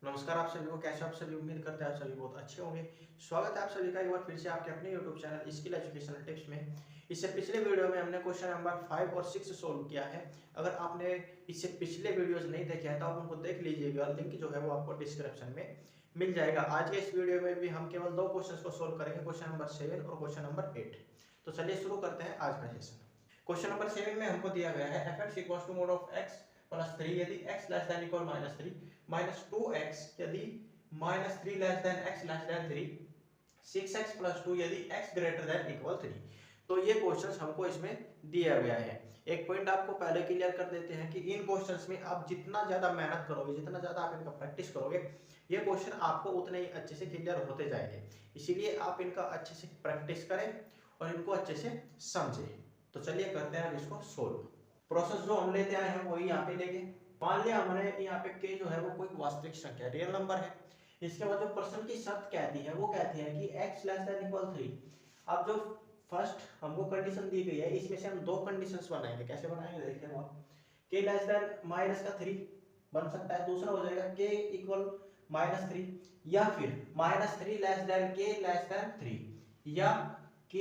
नमस्कार आप सभी को, कैसे आप सभी? उम्मीद करते हैं आप सभी बहुत अच्छे होंगे। स्वागत है आप सभी का एक बार फिर से आपके अपने YouTube channel skill educational tips में। इससे पिछले वीडियो में हमने क्वेश्चन नंबर 5 और 6 सोल्व किया है। अगर आपने इससे पिछले वीडियोस नहीं देखे हैं तो आप उनको देख लीजिएगा, लिंक जो है वो आपको डिस्क्रिप्शन में मिल जाएगा। आज के इस वीडियो में भी हम केवल दो क्वेश्चन को सोल्व करेंगे, क्वेश्चन नंबर 7 और क्वेश्चन नंबर 8। तो चलिए शुरू करते हैं आज का सेशन। क्वेश्चन नंबर 7 में हमको दिया गया है f(x) equals to mod of x plus 3 यदि x less than equal -3 minus 2x यदि -3 less than x less than 3 6x plus 2 यदि x ग्रेटर देन इक्वल 3। तो ये क्वेश्चंस हमको इसमें दिया गया है। एक पॉइंट आपको पहले क्लियर कर देते हैं कि इन क्वेश्चंस में आप जितना ज्यादा मेहनत करोगे, जितना ज्यादा आप इनका प्रैक्टिस करोगे, ये क्वेश्चन आपको उतने ही अच्छे से क्लियर होते जाएंगे। इसीलिए आप इनका अच्छे से प्रैक्टिस करें और इनको अच्छे से समझें। तो चलिए करते हैं अब इसको सोल्व। प्रोसेस जो हम लेते आए हैं वही यहाँ पे लेंगे। मान लिया हमने यहाँ पे k जो है वो कोई वास्तविक संख्या रियल नंबर है। इसके बाद जो प्रश्न की शर्त कहती है वो कहती है कि x लेस देन इक्वल 3। अब जो फर्स्ट हमको कंडीशन दी गई है इसमें से हम दो कंडीशंस बनाएंगे। कैसे बनाएंगे देखिए आप। k लेस देन माइनस का 3 बन सकता है। दूसरा हो जाएगा k इक्वल -3 या फिर -3 less then k less than 3 या k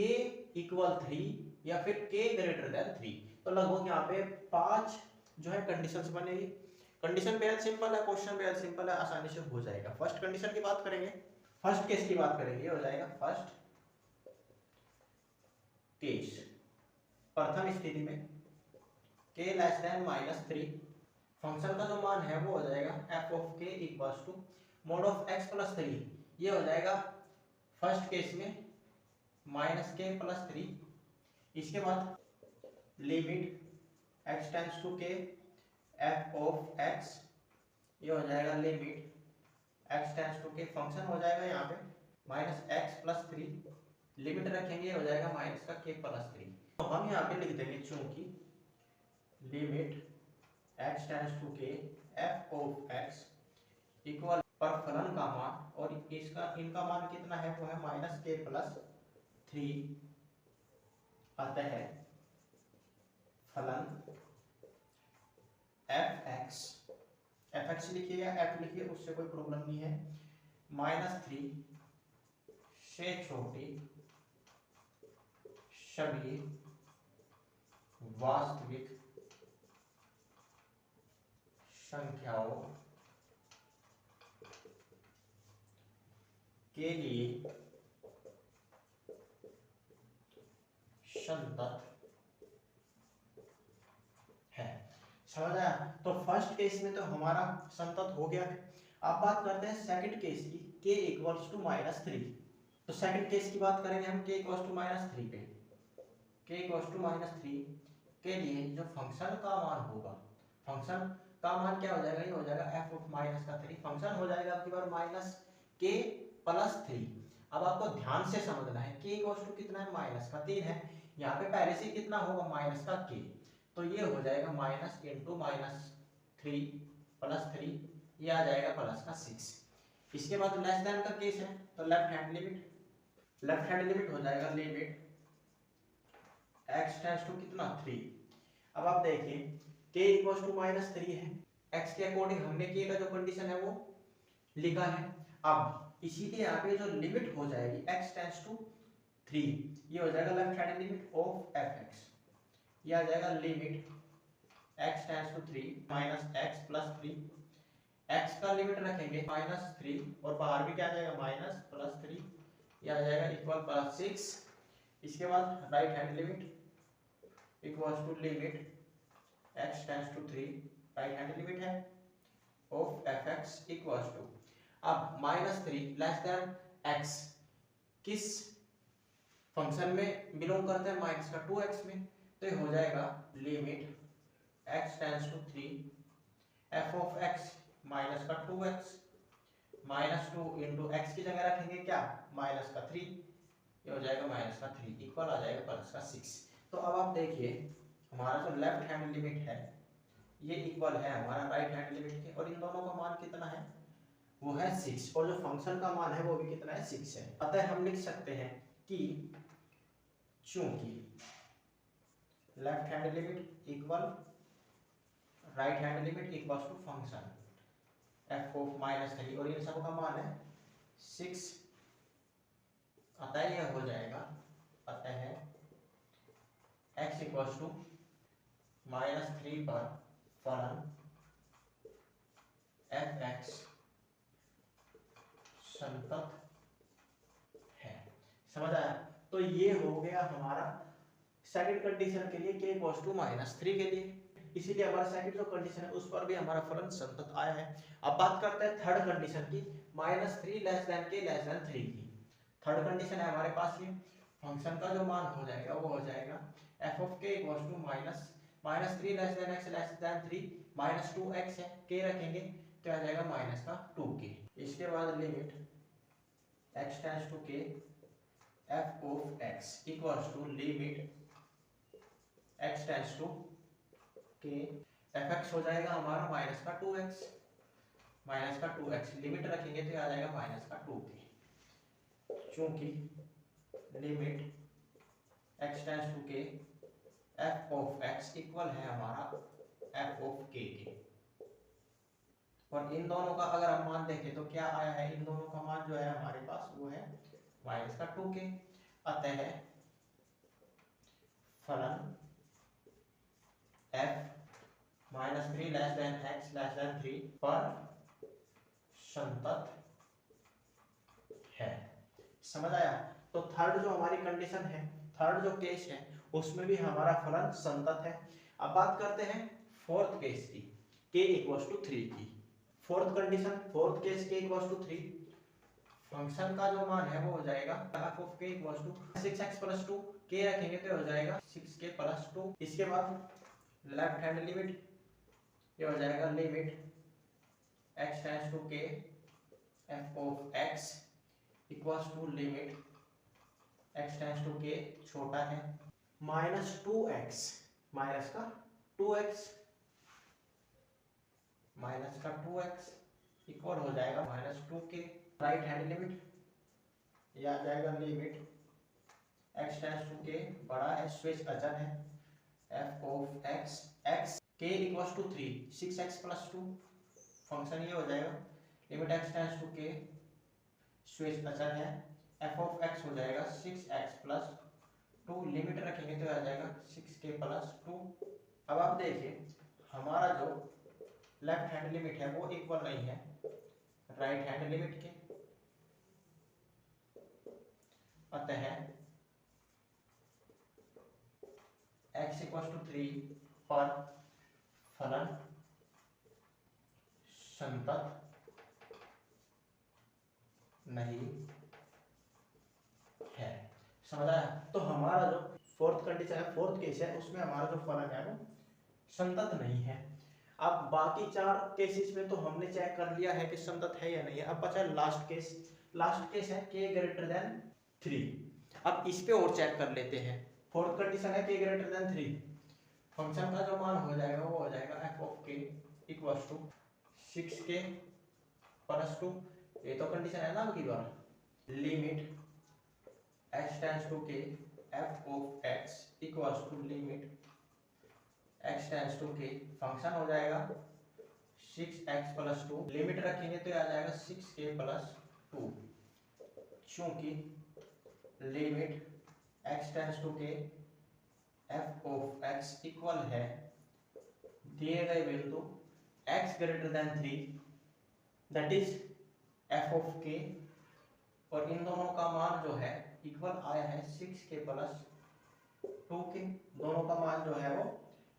इक्वल 3 या फिर k ग्रेटर देन 3। तो लगभग यहाँ पे 5 जो है कंडीशंस बनेगी। कंडीशन बेहद सिंपल है, क्वेश्चन बेहद सिंपल है, आसानी से हो जाएगा। फर्स्ट कंडीशन की बात करेंगे, फर्स्ट केस की बात करेंगे, ये हो जाएगा फर्स्ट केस। प्रथम स्थिति में k लेस देन -3 फंक्शन का जो मान है वो हो जाएगा f of k equals to mod of x plus 3। ये हो जाएगा फर्स्ट केस में -k प्लस 3। इसके बाद limit x tends to k f of x, ये हो जाएगा limit x tends to k, function हो जाएगा यहाँ पे -x प्लस 3, लिमिट रखेंगे हो जाएगा माइनस का k प्लस 3। तो हम यहाँ पे लिख देंगे चूंकि limit x tends to k f of x equal पर फलन का मान और इसका इनका मान कितना है वो है -k प्लस 3, अतः फलन fx लिखिए या f लिखिए, उससे कोई प्रॉब्लम नहीं है, -3 से छोटी सभी वास्तविक संख्याओं के लिए संतत है। समझ आया? तो फर्स्ट केस में तो हमारा संतत हो गया है। अब बात करते हैं सेकंड केस की, k इक्वल्स टू -3। तो सेकंड केस की बात करेंगे हम k इक्वल्स टू -3 पे। k इक्वल्स टू -3 के लिए जो फंक्शन का मान होगा, फंक्शन का मान क्या हो जाएगा, ये हो जाएगा f ऑफ -3। फंक्शन हो जाएगा आपकी बार -k प्लस 3। अब आपको ध्यान से समझना है k इक्वल्स टू कितना है, -3 है। यहाँ पे पहले से कितना होगा, -k, तो ये हो जाएगा माइनस इंटू -3 प्लस 3, ये आ जाएगा +6। इसके बाद लेस देन का केस है तो लेफ्ट हैंड लिमिट हो जाएगा लिमिट x टेंड्स टू कितना 3। अब आप देखिए k इक्वल्स टू -3 है, x के अकॉर्डिंग हमने k का जो कंडीशन है वो लिखा है। अब इसीलिए यहाँ पे जो लिमिट हो जाएगी x टेंड्स टू 3, ये हो जाएगा left hand limit of fx, ये आ जाएगा limit x tends to 3 -x plus 3। x का लिमिट रखेंगे -3 और बाहर भी क्या आ जाएगा -+3, ये आ जाएगा इक्वल +6। इसके बाद right hand limit equals to limit x tends to 3, right hand limit है ऑफ fx इक्वल्स टू, अब -3 लेस देन x किस फंक्शन में बिलोंग करता है, माइनस का 2x में, तो ये हो जाएगा limit x tends to 3 f of x minus का 2x -2 इंटू x की जगह रखेंगे क्या, -3, ये हो जाएगा -3 इक्वल आ जाएगा +6। तो अब आप देखिए हमारा जो लेफ्ट हैंड लिमिट है ये इक्वल है हमारा राइट हैंड लिमिट के, और इन दोनों का मान कितना है वो है 6, और जो फंक्शन का मान है वो भी कितना है 6 है। अतः हम लिख सकते हैं कि चूंकि left hand limit equal right hand limit equals to function F of -3 और इन सब का मान है 6, अतः यह हो जाएगा, अतः x इक्वल्स टू -3 पर फलन f(x) संतत है। समझ आया? तो ये हो गया हमारा सेकंड कंडीशन के लिए k इक्वल्स टू -3 के लिए, इसीलिए हमारा सेकंड जो कंडीशन है उस पर भी हमारा फलन संतत आया है। अब बात करते हैं थर्ड कंडीशन की, -3 less then k less than 3 की। थर्ड कंडीशन है हमारे पास ये, फंक्शन का जो मान हो जाएगा वो हो जाएगा f of k equals to -3 less than x less than 3 -2x है, k रखेंगे तो आ जाएगा -2k। इसके बाद limit x tends to k f of x equals to limit x tends to k fx हो जाएगा हमारा -2x लिमिट रखेंगे तो आ जाएगा -2k, चूंकि limit x tends to k f of x equal है हमारा f ऑफ k के, और इन दोनों का अगर हम मान देखें तो क्या आया है, इन दोनों का मान जो है हमारे पास वो है -2k। अतः फलन f -3 less than x less than 3 पर संतत है। समझ आया? तो थर्ड जो हमारी कंडीशन है, थर्ड जो केस है उसमें भी हमारा फलन संतत है। अब बात करते हैं फोर्थ केस की, k इक्वल्स टू 3 की। Fourth condition, fourth case k equals to 3, function का जो मान है वो हो जाएगा f of k equals to 6x plus 2, k रखेंगे तो हो जाएगा 6k प्लस 2। इसके बाद लेफ्ट हैंड लिमिट, ये हो जाएगा limit x tends to k f of x equals to limit x tends to k छोटा है -2x, माइनस का 2x इक्वल हो जाएगा -2k। राइट हैंड लिमिट, ये आ जाएगा limit x tends to k बड़ा है, स्विच अचर है, f of x k equals to 3 6x plus 2, function ये हो जाएगा limit x tends to k स्विच अचर है, f ऑफ x हो जाएगा 6x प्लस 2, लिमिट रखेंगे तो आ जाएगा 6k प्लस 2। अब आप देखिए हमारा जो लेफ्ट हैंड लिमिट है वो इक्वल नहीं है राइट हैंड लिमिट के, अतः x इक्वल टू 3 पर फलन संतत नहीं है। समझ आया? तो हमारा जो फोर्थ कंडीशन है, फोर्थ केस है, उसमें हमारा जो फलन है वो संतत नहीं है। अब बाकी चार केसेस में तो हमने चेक कर लिया है कि संतत है या नहीं है। अब बचा लास्ट केस, लास्ट केस है k ग्रेटर देन 3। अब इस पे और चेक कर लेते हैं। फोर्थ कंडीशन है k ग्रेटर देन 3, फंक्शन का जो मान हो जाएगा वो हो जाएगा f of k equals to 6k plus 2, ये तो कंडीशन है ना आपकी बार, limit x tends to k f of x equals to limit x tends to k, function हो जाएगा 6x प्लस 2, लिमिट रखेंगे तो आ जाएगा 6k प्लस 2, चूंकि limit x tends to k f of x equal है दिए गए बिंदु x greater than 3 that is f of k, और इन दोनों का मान जो है इक्वल आया है 6k प्लस 2k, दोनों का मान जो है वो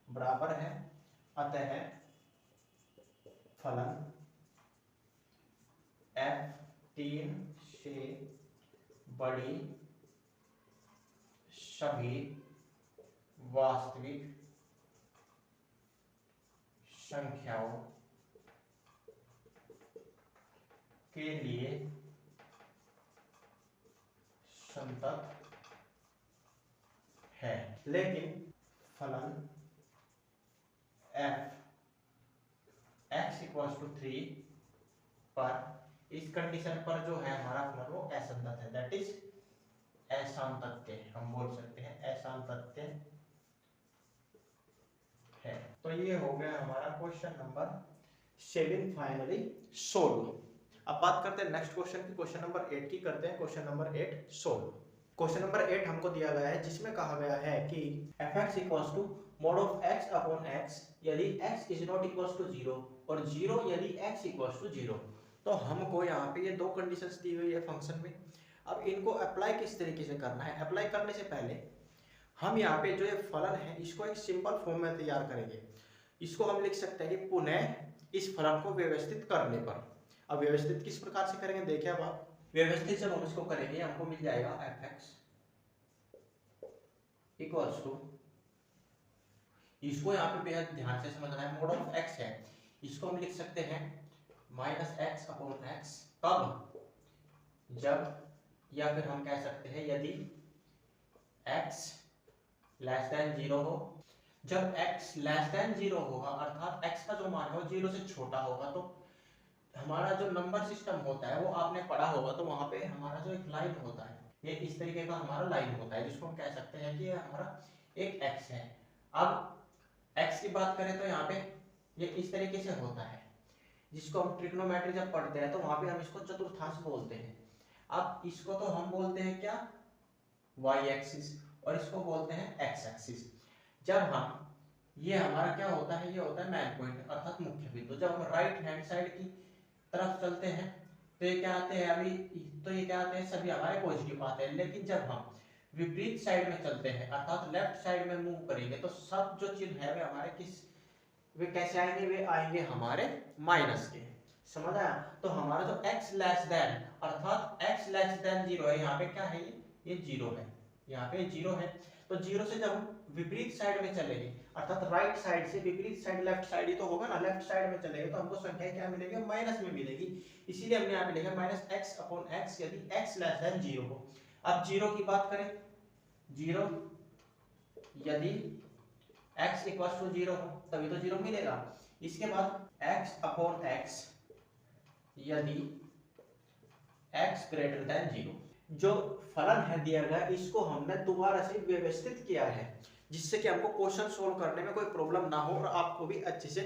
बराबर है। अतः फलन f3 से बड़ी सभी वास्तविक संख्याओं के लिए संतत है, लेकिन फलन f x इक्वल्स टू 3 पर इस कंडीशन पर जो है हमारा फलन वो असंतत है, दैट इज असांतत्य, हम बोल सकते हैं असांतत्य है। तो ये हो गया हमारा क्वेश्चन नंबर 7 फाइनली सोल्व। अब बात करते हैं नेक्स्ट क्वेश्चन की, क्वेश्चन नंबर 8 की करते हैं। Question number 8 solve. Question number 8 हमको दिया गया है जिसमें कहा गया है कि fx equals to mod of x upon x यदि x is not equals to 0 और 0 यदि x इक्वल्स टू 0। तो हमको यहाँ पे ये दो कंडीशंस दी हुई है फंक्शन में। अब इनको अप्लाई किस तरीके से करना है, अप्लाई करने से पहले हम यहाँ पे जो ये फलन है इसको एक सिंपल फॉर्म में तैयार करेंगे। इसको हम लिख सकते हैं कि पुनः इस फलन को व्यवस्थित करने पर। अब व्यवस्थित किस प्रकार से करेंगे देखिए। अब आप व्यवस्थित जब हम इसको करेंगे हमको मिल जाएगा fx इक्वल्स टू, इसको यहाँ पे बेहद ध्यान से समझना है, मोड ऑफ x है, इसको हम लिख सकते हैं माइनस एक्स अपॉन एक्स। कब, जब, या फिर हम कह सकते हैं यदि x लेस देन 0 हो। जब x लेस देन 0 होगा अर्थात x का जो मान है वो 0 से छोटा होगा, तो हमारा जो नंबर सिस्टम होता है वो आपने पढ़ा होगा, तो वहां पे हमारा जो एक लाइन होता है ये इस तरीके का हमारा लाइन होता है जिसको हम कह सकते हैं कि ये हमारा एक x है। अब x की बात करें तो यहाँ पे ये इस तरीके से होता है, जिसको हम ट्रिग्नोमेट्री जब पढ़ते हैं तो वहां पे हम इसको चतुर्थांश बोलते हैं। अब इसको तो हम बोलते हैं क्या, y एक्सिस, और इसको बोलते हैं x एक्सिस। जब हम ये हमारा क्या होता है, ये होता है मेन पॉइंट अर्थात मुख्य बिंदु। जब हम राइट हैंड साइड की तरफ चलते हैं तो ये क्या आते हैं, अभी तो ये क्या आते हैं, सभी हमारे पॉजिटिव आते हैं। लेकिन जब हम विपरीत साइड में चलते हैं अर्थात लेफ्ट साइड में मूव करेंगे तो सब जो चिन्ह है वे हमारे किस, वे कैसे आएंगे, वे आएंगे हमारे माइनस के। समझ आया? तो हमारा जो x लेस देन अर्थात x लेस देन 0 है, यहाँ पे क्या है, ये 0 है, यहाँ पे 0 है। तो 0 से जब हम विपरीत साइड में चलेंगे अर्थात राइट साइड से विपरीत साइड, लेफ्ट साइड ही तो होगा ना, लेफ्ट साइड में चलेंगे तो हमको संख्या क्या मिलेगी, माइनस में मिलेगी। इसीलिए हमने यहाँ पे लिखा माइनस एक्स अपॉन एक्स यदि x लेस देन 0 हो। अब 0 की बात करें, 0 यदि x इक्वल्स टू 0 हो तभी तो 0 मिलेगा। इसके बाद x अपॉन x यदि x ग्रेटर देन 0। जो फलन है दिया गया इसको हमने दोबारा से व्यवस्थित किया है जिससे कि हमको क्वेश्चन सोल्व करने में कोई प्रॉब्लम ना हो और आपको भी अच्छे से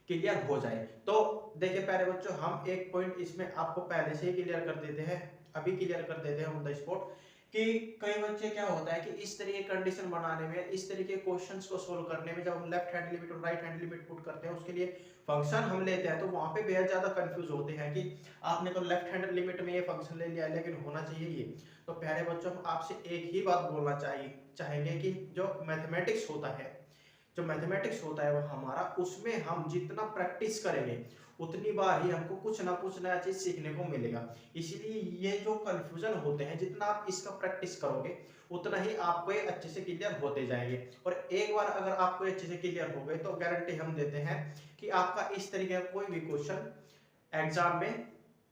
क्लियर हो जाए। तो देखिए पहले बच्चों, हम एक पॉइंट इसमें आपको पहले से ही क्लियर कर देते हैं, अभी क्लियर कर देते हैं ऑन द स्पॉट, कि कई बच्चे क्या होता है कि इस तरीके कंडीशन बनाने में, इस तरीके क्वेश्चंस को सोल्व करने में, जब हम लेफ्ट हैंड लिमिट और राइट हैंड लिमिट पुट करते हैं उसके लिए फंक्शन हम लेते हैं तो वहां पे बेहद ज्यादा कंफ्यूज होते हैं कि आपने तो लेफ्ट हैंड लिमिट में ये फंक्शन ले लिया लेकिन होना चाहिए ये। तो प्यारे बच्चों, हम आपसे एक ही बात बोलना चाहेंगे कि जो मैथमेटिक्स होता है, जो मैथमेटिक्स होता है वो हमारा, उसमें हम जितना प्रैक्टिस करेंगे उतनी बार ही हमको कुछ ना कुछ नया चीज सीखने को मिलेगा। इसीलिए ये जो कंफ्यूजन होते हैं, जितना आप इसका प्रैक्टिस करोगे उतना ही आपको ये अच्छे से क्लियर होते जाएंगे। और एक बार अगर आपको अच्छे से क्लियर हो गए तो गारंटी हम देते हैं कि आपका इस तरीके का कोई भी क्वेश्चन एग्जाम में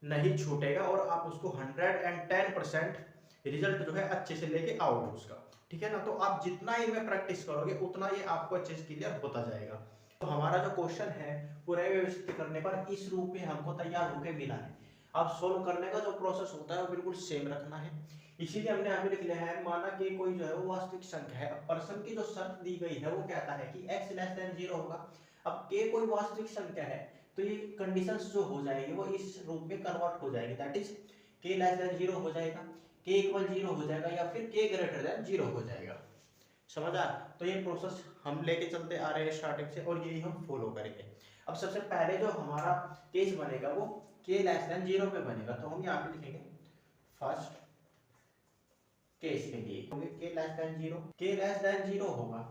नहीं छूटेगा और आप उसको 110% रिजल्ट जो है अच्छे से लेके आओगे उसका। ठीक है ना? तो आप जितना इनमें प्रैक्टिस करोगे उतना ही आपको अच्छे से क्लियर होता जाएगा। तो हमारा जो क्वेश्चन है पूरे व्यवस्थित करने पर इस रूप में हमको तैयार होकर मिला है। अब सोल्व करने का जो प्रोसेस होता है वो बिल्कुल सेम रखना है। इसीलिए हमने यहाँ पे लिख लिया है, माना कि कोई जो है वो वास्तविक संख्या है। प्रश्न की जो शर्त दी गई है वो कहता है कि x लेस देन 0 होगा। अब k कोई वास्तविक संख्या है तो ये कंडीशंस जो हो जाएगी वो इस रूप में कन्वर्ट हो जाएगी, that is k less than 0 हो जाएगा, k इक्वल 0 हो जाएगा या फिर k ग्रेटर देन 0 हो जाएगा। समझ आ? तो ये प्रोसेस हम लेके चलते आ रहे हैं स्टार्टिंग से और यही हम फॉलो करेंगे। अब सबसे पहले जो हमारा केस बनेगा वो k लेस देन 0 पे बनेगा, तो हम यहाँ पे लिखेंगे फर्स्ट केस के लिए k less than 0, k less than 0 होगा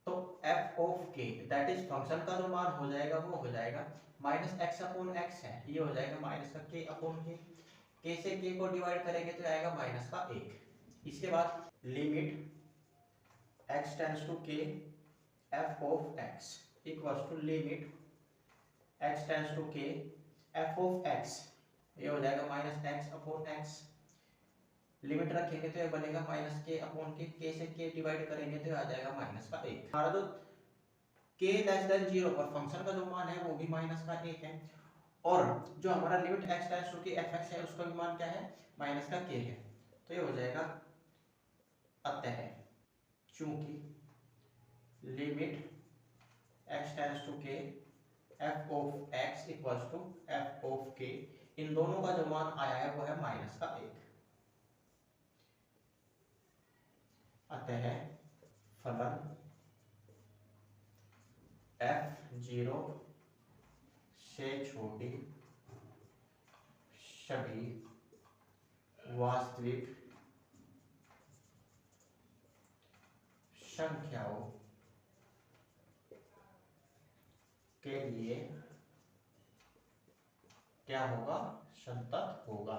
तो f of k that is function का जो मान हो जाएगा वो हो जाएगा माइनस एक्स अपॉन एक्स है, ये हो जाएगा माइनस का k अपॉन k, k से k को डिवाइड करेंगे तो आएगा माइनस का 1। इसके बाद limit x tends to k f of x equals to limit x tends to k f of x, ये हो जाएगा minus x upon x। Limit रखेंगे तो ये बनेगा माइनस k अपॉन k से k डिवाइड करेंगे तो आ जाएगा माइनस का 1। हमारा जो k लेस देन 0 पर फंक्शन का जो मान है वो भी माइनस का 1 है और जो हमारा limit x tends to k fx है उसका भी मान क्या है, माइनस का k है। तो ये हो जाएगा अतः चूंकि limit x tends to k F of X equals to F of K, इन दोनों का जो मान आया है वो है -1। अतः फलन f0 से छोटी सभी वास्तविक संख्याओं के लिए क्या होगा, संतत होगा।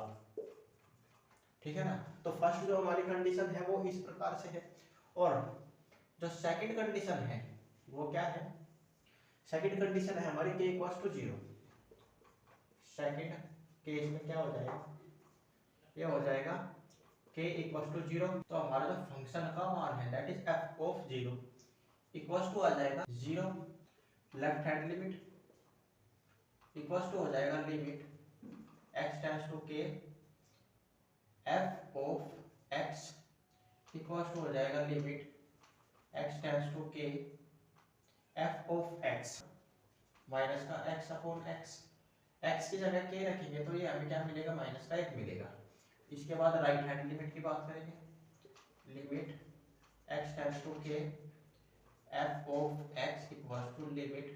ठीक है ना। तो फर्स्ट जो हमारी कंडीशन है वो इस प्रकार से है, और जो सेकंड कंडीशन है वो क्या है, सेकंड कंडीशन है हमारी k equals to 0। Second case में क्या हो जाएगा, ये हो जाएगा k इक्वल्स टू 0। तो हमारा जो फंक्शन का मान है that is f of 0 equals to आ जाएगा 0, left hand limit equals to हो जाएगा limit x tends to k, f of x equals to हो जाएगा limit x tends to k, f of x minus का x अपॉन x, x की जगह k रखेंगे तो ये हमें क्या मिलेगा, -1 मिलेगा। इसके बाद राइट हैंड लिमिट की बात करेंगे, limit x tends to k, f of x equals to limit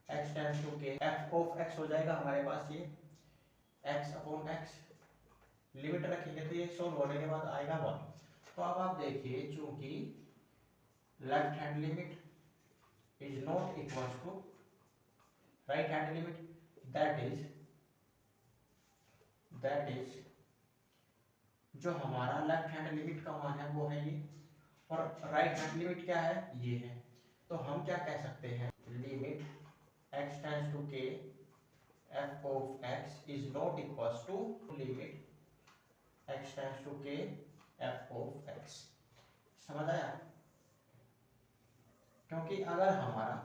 x tends to k, f of x हो जाएगा हमारे पास ये x अपॉन x, लिमिट रखेंगे तो ये सोल्व होने के बाद आएगा 1। तो अब आप देखिए, चूंकि left hand limit is not equals to right hand limit, that is जो हमारा लेफ्ट हैंड लिमिट का मान है वो है ये, और राइट हैंड लिमिट क्या है, ये है। तो हम क्या कह सकते हैं, limit x tends to k f of x is not equals to limit x tends to k f of x। समझ आया। क्योंकि अगर हमारा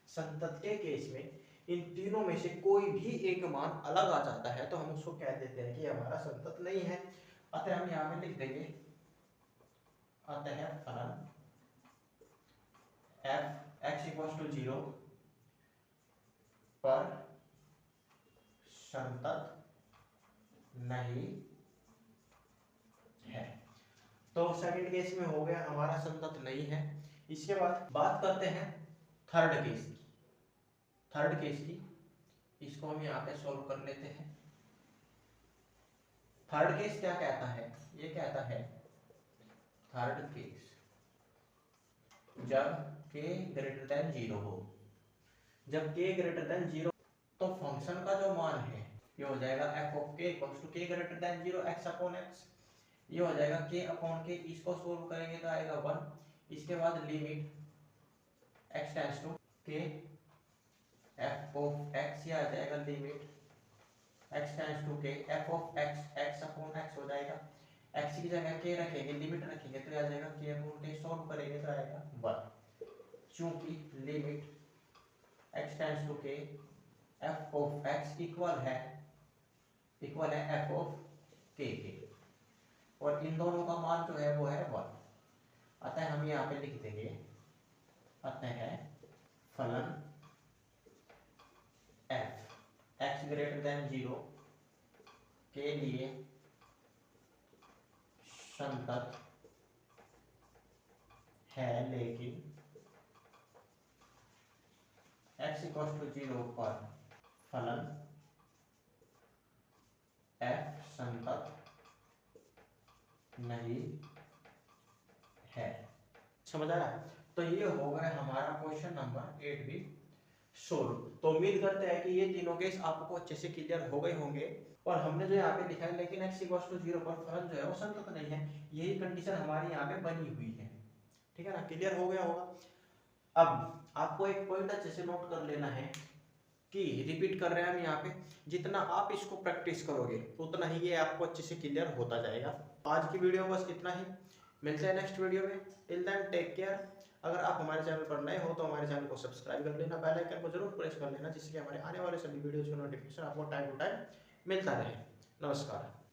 संतत के केस में इन तीनों में से कोई भी एक मान अलग आ जाता है तो हम उसको कह देते हैं कि हमारा संतत नहीं है। अतः हम यहाँ पे लिख देंगे, अतः फलन f x इक्वल्स टू 0 पर संतत नहीं है। तो सेकंड केस में हो गया हमारा संतत नहीं है। इसके बाद बात करते हैं थर्ड केस की। थर्ड केस की इसको हम यहाँ पे सॉल्व कर लेते हैं। थर्ड केस क्या कहता है, ये कहता है थर्ड केस जब k ग्रेटर देन 0 हो। जब k ग्रेटर देन 0 तो फंक्शन का जो मान है ये हो जाएगा f of k equals to k greater than 0 x upon x, ये हो जाएगा k अपॉन k, इसको सोल्व करेंगे तो आएगा 1। इसके बाद limit x tends to k f of x, ये आ जाएगा limit x tends to k f of x, x upon x हो जाएगा, x की जगह k रखेंगे, लिमिट रखेंगे तो आ जाएगा k अपॉन k, सोल्व करेंगे तो आएगा 1। चूंकि limit x tends to k f of x equal है f ऑफ k के, और इन दोनों का मान जो है वो है 1। अतः हम यहाँ पे लिख देंगे, अतः फलन f x ग्रेटर देन 0 के लिए संतत है, लेकिन x इक्वल्स टू 0 पर फलन f संतत नहीं है। समझ आया। तो ये हो गया हमारा क्वेश्चन नंबर 8 भी सोल्व। तो उम्मीद करते हैं कि ये तीनों केस आपको अच्छे से क्लियर हो गए होंगे। और हमने जो यहाँ पे लिखा है लेकिन x इक्वल्स टू 0 पर फलन जो है वो संतत नहीं है, यही कंडीशन हमारी यहाँ पे बनी हुई है। ठीक है ना, क्लियर हो गया होगा। अब आपको एक पॉइंट अच्छे से नोट कर लेना है कि रिपीट कर रहे हैं हम यहाँ पे, जितना आप इसको प्रैक्टिस करोगे उतना ही ये आपको अच्छे से क्लियर होता जाएगा। आज की वीडियो बस इतना ही, मिलते हैं नेक्स्ट वीडियो में। Till then take care. अगर आप हमारे चैनल पर नए हो तो हमारे चैनल को सब्सक्राइब कर लेना, बेल आइकन को जरूर प्रेस कर लेना, जिससे हमारे आने वाले सभी वीडियोज का नोटिफिकेशन आपको टाइम टू टाइम मिलता रहे। नमस्कार।